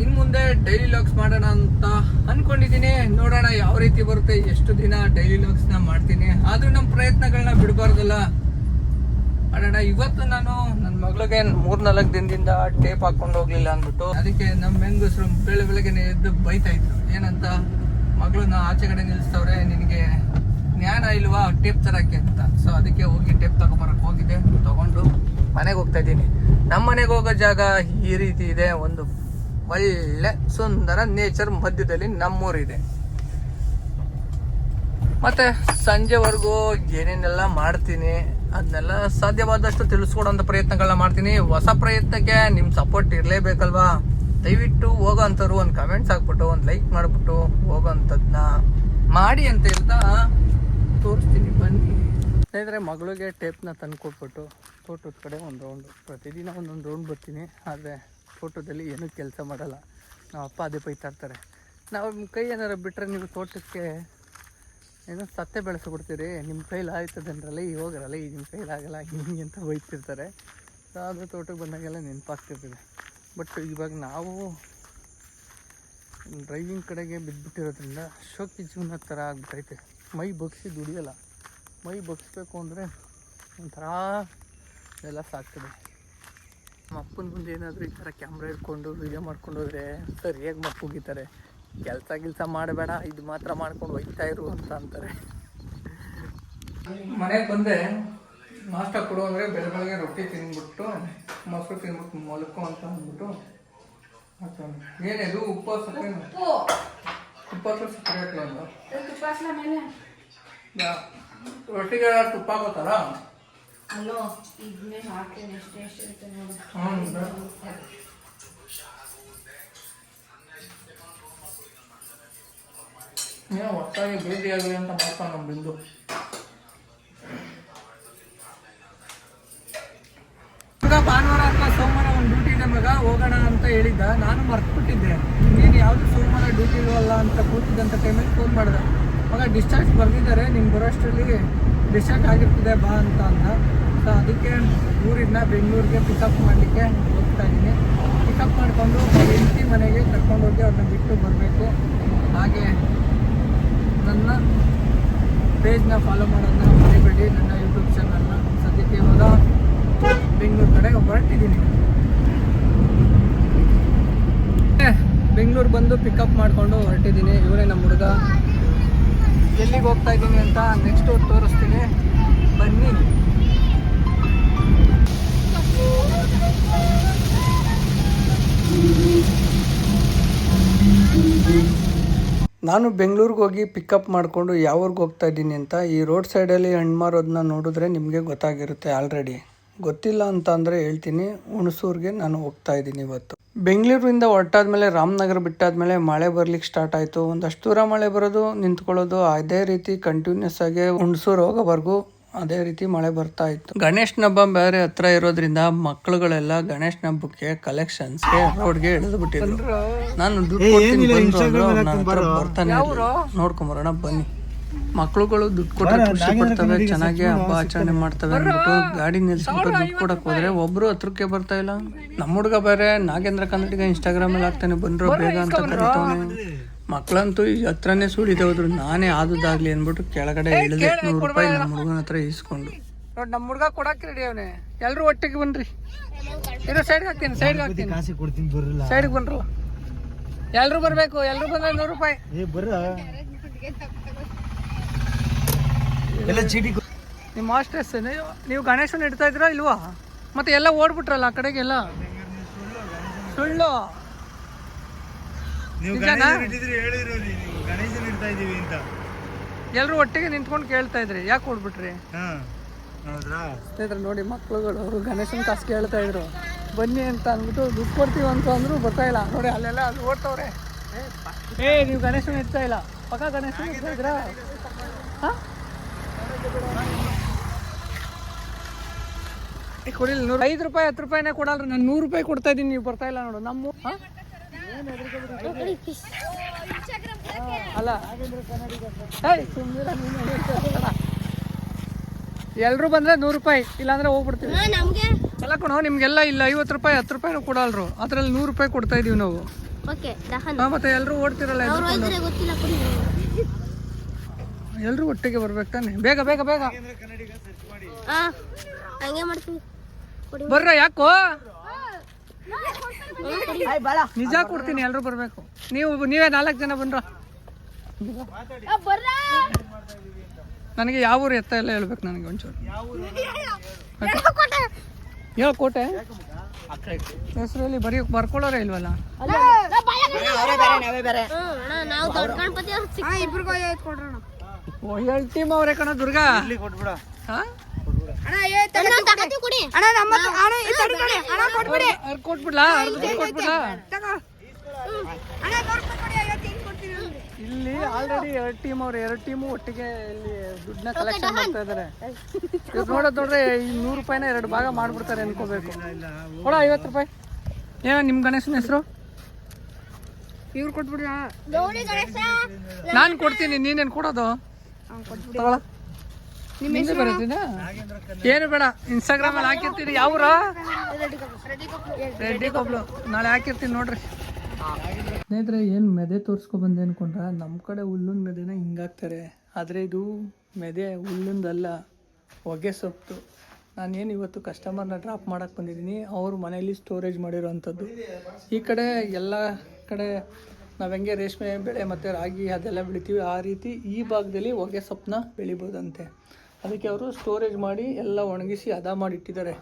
ಇನ್ ಮುಂದೆ daily logs ಮಾಡೋಣ ಅಂತ ಅನ್ಕೊಂಡಿದೀನಿ. ನೋಡೋಣ ಯಾವ ರೀತಿ ಬರುತ್ತೆ, ಎಷ್ಟು ದಿನ ಡೈಲಿ ಲಾಗ್ಸ್ ನ ಮಾಡ್ತೀನಿ. ಆದ್ರೂ ನಮ್ಮ ಪ್ರಯತ್ನಗಳನ್ನ ಬಿಡಬಾರ್ದಲ್ಲ, ಮಾಡೋಣ. ಇವತ್ತು ನಾನು ನನ್ನ ಮಗಳಿಗೆ 3-4 ದಿನದಿಂದ ಟೇಪ್ ಹಾಕೊಂಡು ಹೋಗ್ಲಿಲ್ಲ ಅಂದ್ಬಿಟ್ಟು, ಅದಕ್ಕೆ ನಮ್ಮ ಹೆಂಗಸರು ಬೆಳಗ್ಗೆನೆ ಎದ್ದು ಬೈತಾ ಇದ್ರು. ಏನಂತ, ಮಗಳನ್ನ ಆಚೆ ಕಡೆ ನಿಲ್ಲಿಸ್ತವ್ರೆ, ನಿನಗೆ ಜ್ಞಾನ ಇಲ್ವಾ ಟೇಪ್ ತರಕ್ಕೆ ಅಂತ. ಸೊ ಅದಕ್ಕೆ ಹೋಗಿ ಟೇಪ್ ತಗೊಂಬರಕ್ಕೆ ಹೋಗಿದ್ದೆ. ತಗೊಂಡು ಮನೆಗೆ ಹೋಗ್ತಾ ಇದ್ದೀನಿ. ನಮ್ಮ ಮನೆಗೆ ಹೋಗೋ ಜಾಗ ಈ ರೀತಿ ಇದೆ. ಒಂದು ಒಳ್ಳೆ ಸುಂದರ ನೇಚರ್ ಮಧ್ಯದಲ್ಲಿ ನಮ್ಮೂರಿದೆ. ಮತ್ತೆ ಸಂಜೆವರೆಗೂ ಏನೇನೆಲ್ಲ ಮಾಡ್ತೀನಿ ಅದನ್ನೆಲ್ಲ ಸಾಧ್ಯವಾದಷ್ಟು ತಿಳಿಸ್ಕೊಡೋಂಥ ಪ್ರಯತ್ನಗಳನ್ನ ಮಾಡ್ತೀನಿ. ಹೊಸ ಪ್ರಯತ್ನಕ್ಕೆ ನಿಮ್ಮ ಸಪೋರ್ಟ್ ಇರಲೇಬೇಕಲ್ವಾ. ದಯವಿಟ್ಟು ಹೋಗೋ ಅಂಥವ್ರು ಒಂದು ಕಮೆಂಟ್ಸ್ ಹಾಕ್ಬಿಟ್ಟು ಒಂದು ಲೈಕ್ ಮಾಡಿಬಿಟ್ಟು ಹೋಗೋ ಅಂಥದ್ದನ್ನ ಮಾಡಿ ಅಂತ ಹೇಳ್ತಾ ತೋರಿಸ್ತೀನಿ, ಬನ್ನಿ. ಸ್ನೇಹಿತರೆ, ಮಗಳಿಗೆ ಟೇಪ್ನ ತಂದು ಕೊಟ್ಬಿಟ್ಟು ತೋಟದ ಕಡೆ ಒಂದು ರೌಂಡು, ಪ್ರತಿದಿನ ಒಂದೊಂದು ರೌಂಡ್ ಬರ್ತೀನಿ. ಆದರೆ ತೋಟದಲ್ಲಿ ಏನೂ ಕೆಲಸ ಮಾಡಲ್ಲ. ನಮ್ಮ ಅಪ್ಪ ಅದೇ ಬೈತಾ ಇರ್ತಾರೆ, ನಾವು ನಿಮ್ಮ ಕೈ ಏನಾರು ಬಿಟ್ಟರೆ ನೀವು ತೋಟಕ್ಕೆ ಏನೋ ಸತ್ತೆ ಬೆಳೆಸ್ಬಿಡ್ತೀರಿ, ನಿಮ್ಮ ಕೈಲಿ ಆಯ್ತದೆ ಅಂದ್ರಲ್ಲ, ಈಗ ಹೋಗಿರಲ್ಲ, ಈಗ ನಿಮ್ಮ ಕೈಲಾಗಲ್ಲ ಹಿಂಗೆ ಅಂತ ಬೈತಿರ್ತಾರೆ. ಸೊ ಅದು ತೋಟಕ್ಕೆ ಬಂದಾಗೆಲ್ಲ ನೆನಪಾಗ್ತಿರ್ತದೆ. ಬಟ್ ಇವಾಗ ನಾವು ಡ್ರೈವಿಂಗ್ ಕಡೆಗೆ ಬಿದ್ದುಬಿಟ್ಟಿರೋದ್ರಿಂದ ಶೋಕಿ ಜೀವನ ಥರ ಆಗ್ಬಿಟ್ಟೈತೆ. ಮೈ ಬಗ್ಸಿ ದುಡಿಯೋಲ್ಲ. ಮೈ ಬಗ್ಸ್ಬೇಕು ಅಂದರೆ ಒಂಥರ ಎಲ್ಲ ಸಾಕ್ತದೆ. ನಮ್ಮ ಅಪ್ಪನ ಮುಂದೆ ಏನಾದರೂ ಈ ಥರ ಕ್ಯಾಮ್ರಾ ಇಟ್ಕೊಂಡು ವೀಡಿಯೋ ಮಾಡ್ಕೊಂಡು ಹೋದರೆ ಸರಿಯಾಗಿ ಮಕ್ಕುಗಿತಾರೆ. ಕೆಲಸ ಮಾಡಬೇಡ, ಇದು ಮಾತ್ರ ಮಾಡ್ಕೊಂಡು ಹೋಗ್ತಾ ಇರು ಅಂತ ಅಂತಾರೆ. ಮನೆಗೆ ಬಂದೆ, ನಾಷ್ಟ ಕೊಡು ಅಂದರೆ ಬೆಳಗ್ಗೆ ರೊಟ್ಟಿ ತಿಂದ್ಬಿಟ್ಟು ಮೊಸರು ತಿಂದ್ಬಿಟ್ಟು ಮೊಲಕು ಅಂತ ಅಂದ್ಬಿಟ್ಟು ಏನಿದು ಉಪ್ಪು ಸಕ್ಕರೆ ಸಕ್ಕರೆ ಹಾಕಲ್ಲ ರೊಟ್ಟಿಗೆ ತುಪ್ಪ ಹಾಕೋತಾರ. ಏನೋ ಒಟ್ಟಾಗಿ ಭೇಟಿಯಾಗಲಿ ಅಂತ ಮಾಡ್ತಾನೆ ನಮ್ಮ ಬಿಂದು. ಭಾನುವಾರ ಅಥವಾ ಸೋಮವಾರ ಒಂದು ಡ್ಯೂಟಿ ಇದೆ ಮಗ, ಹೋಗೋಣ ಅಂತ ಹೇಳಿದ್ದ. ನಾನು ಮರ್ತ್ಬಿಟ್ಟಿದ್ದೆ, ನೀನು ಯಾವುದು ಸೋಮವಾರ ಡ್ಯೂಟಿ ಇಲ್ವಲ್ಲ ಅಂತ ಕೂತಿದ್ದಂಥ ಟೈಮಲ್ಲಿ ಫೋನ್ ಮಾಡಿದೆ. ಮಗ ಡಿಸ್ಚಾರ್ಜ್ ಬರ್ದಿದ್ದಾರೆ, ನೀನು ಬರೋಷ್ಟರಲ್ಲಿ ಡಿಸ್ಚಾರ್ಜ್ ಆಗಿರ್ತದೆ ಬಾ ಅಂತ ಅಂದ. ಸೊ ಅದಕ್ಕೆ ಊರಿನ ಬೆಂಗಳೂರಿಗೆ ಪಿಕಪ್ ಮಾಡಲಿಕ್ಕೆ ಹೋಗ್ತಾ ಇದ್ದೀನಿ. ಪಿಕಪ್ ಮಾಡಿಕೊಂಡು ಹೆಂಡತಿ ಮನೆಗೆ ಕರ್ಕೊಂಡೋಗಿ ಅವ್ರನ್ನ ಬಿಟ್ಟು ಬರಬೇಕು. ಹಾಗೆ ನನ್ನ ಪೇಜ್ನ ಫಾಲೋ ಮಾಡೋದನ್ನ ಮರಿಬೇಡಿ, ನನ್ನ ಯೂಟ್ಯೂಬ್ ಚಾನಲ್ನ. ಸದ್ಯಕ್ಕೆ ಇವಾಗ ಬೆಂಗಳೂರು ಕಡೆ ಹೊರಟಿದ್ದೀನಿ. ಬೆಂಗಳೂರು ಬಂದು ಪಿಕಪ್ ಮಾಡಿಕೊಂಡು ಹೊರಟಿದ್ದೀನಿ. ಇವರೇ ನಮ್ಮ ಹುಡುಗ. ಎಲ್ಲಿಗೆ ಹೋಗ್ತಾ ಇದ್ದೀನಿ ಅಂತ ನೆಕ್ಸ್ಟ್ ತೋರಿಸ್ತೀನಿ, ಬನ್ನಿ. ನಾನು ಬೆಂಗಳೂರಿಗೆ ಹೋಗಿ ಪಿಕಪ್ ಮಾಡಿಕೊಂಡು ಯಾವ ಊರಿಗೆ ಹೋಗ್ತಾ ಇದ್ದೀನಿ ಅಂತ ಈ ರೋಡ್ ಸೈಡಲ್ಲಿ ಹಣ್ಣು ಮಾರೋದನ್ನ ನೋಡಿದ್ರೆ ನಿಮಗೆ ಗೊತ್ತಾಗಿರುತ್ತೆ. ಆಲ್ರೆಡಿ ಗೊತ್ತಿಲ್ಲ ಅಂತ ಅಂದರೆ ಹೇಳ್ತೀನಿ, ಹುಣಸೂರಿಗೆ ನಾನು ಹೋಗ್ತಾ ಇದ್ದೀನಿ ಇವತ್ತು. ಬೆಂಗಳೂರಿಂದ ಹೊರಟಾದ್ಮೇಲೆ ರಾಮನಗರ ಬಿಟ್ಟಾದ್ಮೇಲೆ ಮಳೆ ಬರ್ಲಿಕ್ಕೆ ಸ್ಟಾರ್ಟ್ ಆಯಿತು. ಒಂದಷ್ಟು ದೂರ ಮಳೆ ಬರೋದು, ನಿಂತ್ಕೊಳ್ಳೋದು, ಅದೇ ರೀತಿ ಕಂಟಿನ್ಯೂಸ್ ಆಗಿ ಹುಣಸೂರು ಹೋಗೋವರೆಗೂ ಅದೇ ರೀತಿ ಮಳೆ ಬರ್ತಾ ಇತ್ತು. ಗಣೇಶನ ಹಬ್ಬ ಬೇರೆ ಹತ್ರ ಇರೋದ್ರಿಂದ ಮಕ್ಕಳುಗಳೆಲ್ಲ ಗಣೇಶನ ಹಬ್ಬಕ್ಕೆ ಕಲೆಕ್ಷನ್ಸ್ಗೆ ರೋಡ್ಗೆ ಇಳಿದು ಬಿಟ್ಟಿದ್ರು. ನಾನು ದುಡ್ಡು ಕೊಡ್ತೀನಿ ಬರ್ತಾನೆ, ನೋಡ್ಕೊಂಬರೋಣ ಬನ್ನಿ. ಮಕ್ಳುಗಳು ದುಡ್ಡು ಕೊಟ್ಟರೆ ಖುಷಿ ಪಡ್ತವೆ, ಚೆನ್ನಾಗಿ ಹಬ್ಬ ಆಚರಣೆ ಮಾಡ್ತವೆ ಅಂದ್ಬಿಟ್ಟು ಗಾಡಿ ನಿಲ್ಸ್ಬಿಟ್ಟು ದುಡ್ಡು ಕೊಡಕ್ ಹೋದ್ರೆ ಒಬ್ರು ಹತ್ರಕ್ಕೆ ಬರ್ತಾ ಇಲ್ಲ. ನಮ್ಮ ಹುಡುಗ ಬೇರೆ ನಾಗೇಂದ್ರ ಕನ್ನಡಿಗ ಇನ್ಸ್ಟಾಗ್ರಾಮ್ ಅಲ್ಲಿ ಹಾಕ್ತಾನೆ, ಬಂದ್ರು ಬೇಗ ಅಂತ ಕರಿತಾವನೆ. ಮಕ್ಳಂತೂ ಈ ಹತ್ರನೇ ಸುಳಿದೆ ಹೋದ್ರು. ನಾನೇ ಆದುದಾಗ್ಲಿ ಅಂದ್ಬಿಟ್ಟು ಕೆಳಗಡೆ ಇಳಿದೆ. 100 ರೂಪಾಯಿ ನಮ್ಮ ಹುಡುಗನ ಹತ್ರ ಇಸ್ಕೊಂಡು. ನೋಡಿ ನಮ್ಮ ಹುಡುಗ ಕೊಡಕ್ಕೆ ರೆಡಿ ಅವನೇ. ಎಲ್ರು ಒಟ್ಟಿಗೆ ಬನ್ರಿ. ಇರೋ ಸೈಡ್ಗೆ ಹಾಕ್ತೀನಿ, ಸೈಡ್ಗೆ ಬನ್ರಲ್ಲ. ಎಲ್ರು ಬರ್ಬೇಕು, ಎಲ್ರು ಬಂದ್ರೆ 100 ರೂಪಾಯಿ. ನಿಮ್ಮ ಮಾಸ್ಟರ್ಸ್ ನೀವು ಗಣೇಶನ ಇಡ್ತಾ ಇದ್ರಾ ಇಲ್ವಾ? ಮತ್ತೆ ಎಲ್ಲ ಓಡ್ಬಿಟ್ರಲ್ಲ ಆ ಕಡೆಗೆಲ್ಲ. ಸುಳ್ಳು. ಎಲ್ರು ಒಟ್ಟಿಗೆ ನಿಂತ್ಕೊಂಡು ಕೇಳ್ತಾ ಇದ್ರಿ, ಯಾಕೆ ಓಡ್ಬಿಟ್ರಿ? ಸ್ನೇಹಿತರೆ ನೋಡಿ, ಮಕ್ಳುಗಳು ಅವರು ಗಣೇಶನ ಕಾಸು ಕೇಳ್ತಾ ಇದ್ರು, ಬನ್ನಿ ಅಂತ ಅಂದ್ಬಿಟ್ಟು ದುಡ್ಡು ಕೊಡ್ತೀವಿ ಅಂತ ಅಂದ್ರು ಬರ್ತಾ ಇಲ್ಲ. ನೋಡಿ ಅಲ್ಲೆಲ್ಲ ಅಲ್ಲಿ ಓಡ್ತವ್ರೆ. ನೀವು ಗಣೇಶನ ಇಡ್ತಾ ಇಲ್ಲ, ಪಕ್ಕ ಗಣೇಶನ ಇಡ್ತಾ ಇದ್ರಾ? ಕೊಡಿಲ್ಲ 5 ರೂಪಾಯಿ 10 ರೂಪಾಯಿನೇ ಕೊಡಲ್ರಿ. ನಾನು 100 ರೂಪಾಯಿ ಕೊಡ್ತಾ ಇದ್ದೀನಿ, ನೀವು ಬರ್ತಾ ಇಲ್ಲ ನೋಡು. ನಮ್ಮ ಅಲ್ಲ ಎಲ್ರು ಬಂದ್ರೆ 100 ರೂಪಾಯಿ, ಇಲ್ಲಾಂದ್ರೆ ಹೋಗ್ಬಿಡ್ತೀವಿ. ಎಲ್ಲ ಕೊಡೋ ನಿಮ್ಗೆಲ್ಲ ಇಲ್ಲ 50 ರೂಪಾಯಿ 10 ರೂಪಾಯಿನೂ ಕೊಡಲ್ರು. ಅದ್ರಲ್ಲಿ 100 ರೂಪಾಯಿ ಕೊಡ್ತಾ ಇದೀವಿ ನಾವು. ಓಕೆ ದಹನ್ ಮತ್ತೆ ಎಲ್ಲರೂ ಓಡ್ತಿರಲ್ಲ ಅವ್ರು ಹೋದ್ರೆ ಗೊತ್ತಿಲ್ಲ ಕೊಡಿ ಎಲ್ಲರೂ ಒಟ್ಟಿಗೆ ಬರ್ಬೇಕು ತಾನೆ ಬೇಗ ಬೇಗ ಬೇಗ ಹಂಗೆ ಮಾಡ್ತೀವಿ ಬರ್ರ ಯಾಕೋ ನಿಜ ಕೊಡ್ತೀನಿ ಎಲ್ಲರೂ ಬರ್ಬೇಕು ನೀವೇ 4 ಜನ ಬಂದ್ರ ನನಗೆ ಯಾವ ಊರು ಎತ್ತ ಎಲ್ಲ ಹೇಳ್ಬೇಕು ನನಗೆ ಒಂಚೂರು ಕೋಟೆ ಹೆಸರಲ್ಲಿ ಬರ್ಕೊಳ್ಳೋರೇ ಇಲ್ವಲ್ಲ ಟೀಮ್ ಅವರೇ ಕಣ ದುರ್ಗಾ ಕೊಟ್ಬಿಡ್ಲಾ ಇಲ್ಲಿ ಆಲ್ರೆಡಿ 2 ಟೀಮ್ ಅವ್ರೆ 2 ಟೀಮು ಒಟ್ಟಿಗೆ ಇಲ್ಲಿ ದುಡ್ಡನ್ನ ಕಲೆಕ್ಷನ್ ಮಾಡ್ತಾ ಇದಾರೆ ನೋಡ್ರೆ ಈ 100 ರೂಪಾಯಿನ 2 ಭಾಗ ಮಾಡ್ಬಿಡ್ತಾರೆ ಅನ್ಕೋಬೇಕು ಕೊಡ 50 ರೂಪಾಯಿ ಏನೋ ನಿಮ್ ಗಣೇಶನ ಹೆಸರು ಇವ್ರು ಕೊಟ್ಬಿಡಿ ನಾನು ಕೊಡ್ತೀನಿ ನೀನೇನು ಕೊಡೋದು ನಿಮ್ಮಿಂದ ಬರುತ್ತೀನ ಏನು ಬೇಡ ಇನ್ಸ್ಟಾಗ್ರಾಮ್ ಅಲ್ಲಿ ಹಾಕಿರ್ತೀನಿ ಯಾವ್ರ ರೆಡ್ಡಿ ಕೊಬ್ಲು ನಾಳೆ ಹಾಕಿರ್ತೀನಿ ನೋಡ್ರಿ ಸ್ನೇಹಿತರೆ ಏನು ಮೆದೆ ತೋರಿಸ್ಕೊಬಂದೆ ಅನ್ಕೊಂಡ್ರೆ ನಮ್ಮ ಕಡೆ ಹುಲ್ಲಿನ ಮೆದೆನ ಹಿಂಗಾಕ್ತಾರೆ ಆದರೆ ಇದು ಮೆದೆ ಹುಲ್ಲಿಂದಲ್ಲ ಹೊಗೆ ಸೊಪ್ಪು ನಾನೇನು ಇವತ್ತು ಕಸ್ಟಮರ್ನ ಡ್ರಾಪ್ ಮಾಡೋಕ್ಕೆ ಬಂದಿದ್ದೀನಿ ಅವರು ಮನೆಯಲ್ಲಿ ಸ್ಟೋರೇಜ್ ಮಾಡಿರೋವಂಥದ್ದು ಈ ಕಡೆ ಎಲ್ಲ ಕಡೆ ನಾವು ಹೆಂಗೆ ರೇಷ್ಮೆ ಬೆಳೆ ಮತ್ತು ರಾಗಿ ಅದೆಲ್ಲ ಬೆಳಿತೀವಿ ಆ ರೀತಿ ಈ ಭಾಗದಲ್ಲಿ ಹೊಗೆ ಸೊಪ್ಪನ್ನ ಬೆಳಿಬೋದಂತೆ ಅದಕ್ಕೆ ಅವರು ಸ್ಟೋರೇಜ್ ಮಾಡಿ ಎಲ್ಲ ಒಣಗಿಸಿ ಹದ ಮಾಡಿ ಇಟ್ಟಿದ್ದಾರೆ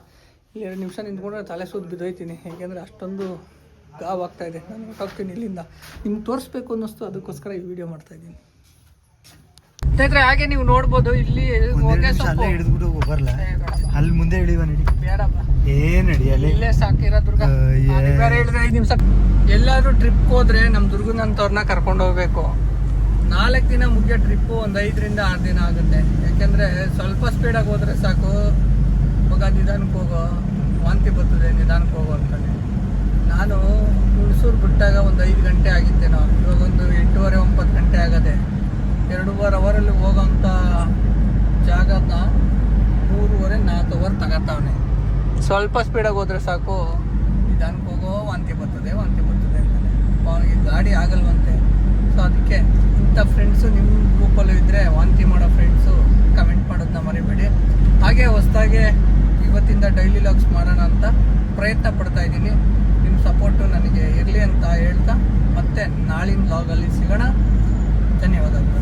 ಇಲ್ಲಿ 2 ನಿಮಿಷ ನಿಂತ್ಕೊಂಡ್ರೆ ತಲೆ ಸುತ್ತ ಬಿದ್ದೋಯ್ತೀನಿ ಯಾಕೆಂದರೆ ಅಷ್ಟೊಂದು ಗಾವಾಗ್ತಾ ಇದೆ ನಾನು ಹೊರಟೋಗ್ತೀನಿ ಇಲ್ಲಿಂದ ನಿಮ್ಗೆ ತೋರಿಸ್ಬೇಕು ಅನ್ನಿಸ್ತು ಅದಕ್ಕೋಸ್ಕರ ಈ ವಿಡಿಯೋ ಮಾಡ್ತಾಯಿದ್ದೀನಿ ಸ್ನೇಹಿತರೆ ಹಾಗೆ ನೀವು ನೋಡ್ಬೋದು ಇಲ್ಲಿ ಹೊಗೆ ಸೊಪ್ಪು ಹಿಡಿದ್ಬಿಟ್ಟು ಬರಲ್ಲ ಅಲ್ಲಿ ಮುಂದೆ ಇಳಿವ ನಡಿ ಬೇಡಪ್ಪ ಏನು ನಡಿಯಲ್ಲಿ ಇಲ್ಲೇ ಸಾಕಿರೋ ದುರ್ಗ ಬೇರೆ ಹೇಳಿದ್ರೆ 5 ನಿಮಿಷ ಎಲ್ಲಾದ್ರೂ ಟ್ರಿಪ್ಗೆ ಹೋದ್ರೆ ನಮ್ಮ ದುರ್ಗನಂತವ್ರನ್ನ ಕರ್ಕೊಂಡು ಹೋಗ್ಬೇಕು 4 ದಿನ ಮುಗಿಯೋ ಟ್ರಿಪ್ಪು ಒಂದು 5 ರಿಂದ 6 ದಿನ ಆಗುತ್ತೆ ಯಾಕೆಂದರೆ ಸ್ವಲ್ಪ ಸ್ಪೀಡಾಗಿ ಹೋದರೆ ಸಾಕು ಮಗ ನಿಧಾನಕ್ಕೆ ಹೋಗೋ ವಾಂತಿ ಬರ್ತದೆ ನಿಧಾನಕ್ಕೆ ಹೋಗೋ ಅಂತಾನೆ ನಾನು ಹುಣಸೂರು ಬಿಟ್ಟಾಗ ಒಂದು 5 ಗಂಟೆ ಆಗಿತ್ತೇನೋ ಇವಾಗ ಒಂದು 8:30 9 ಗಂಟೆ ಆಗದೆ 2.5 ಅವರಲ್ಲಿ ಹೋಗೋಂಥ ಜಾಗನ 3.5 4 ಅವರ್ ತಗೋತಾವನೆ ಸ್ವಲ್ಪ ಸ್ಪೀಡಾಗಿ ಹೋದರೆ ಸಾಕು ನಿಧಾನಕ್ಕೆ ಹೋಗೋ ವಾಂತಿ ಬರ್ತದೆ ಅಂತಾನೆ ಅವನಿಗೆ ಗಾಡಿ ಆಗಲ್ವಂತೆ ಸೊ ಅದಕ್ಕೆ ಇಂಥ ಫ್ರೆಂಡ್ಸು ನಿಮ್ಮ ಗ್ರೂಪಲ್ಲೂ ಇದ್ದರೆ ವಾಂತಿ ಮಾಡೋ ಫ್ರೆಂಡ್ಸು ಕಮೆಂಟ್ ಮಾಡೋದನ್ನ ಮರಿಬೇಡಿ ಹಾಗೆ ಹೊಸದಾಗೆ ಇವತ್ತಿಂದ ಡೈಲಿ ಲಾಗ್ಸ್ ಮಾಡೋಣ ಅಂತ ಪ್ರಯತ್ನ ಪಡ್ತಾ ಇದ್ದೀನಿ ನಿಮ್ಮ ಸಪೋರ್ಟು ನನಗೆ ಇರಲಿ ಅಂತ ಹೇಳ್ತಾ ಮತ್ತೆ ನಾಳಿನ ಲಾಗಲ್ಲಿ ಸಿಗೋಣ ಧನ್ಯವಾದಗಳು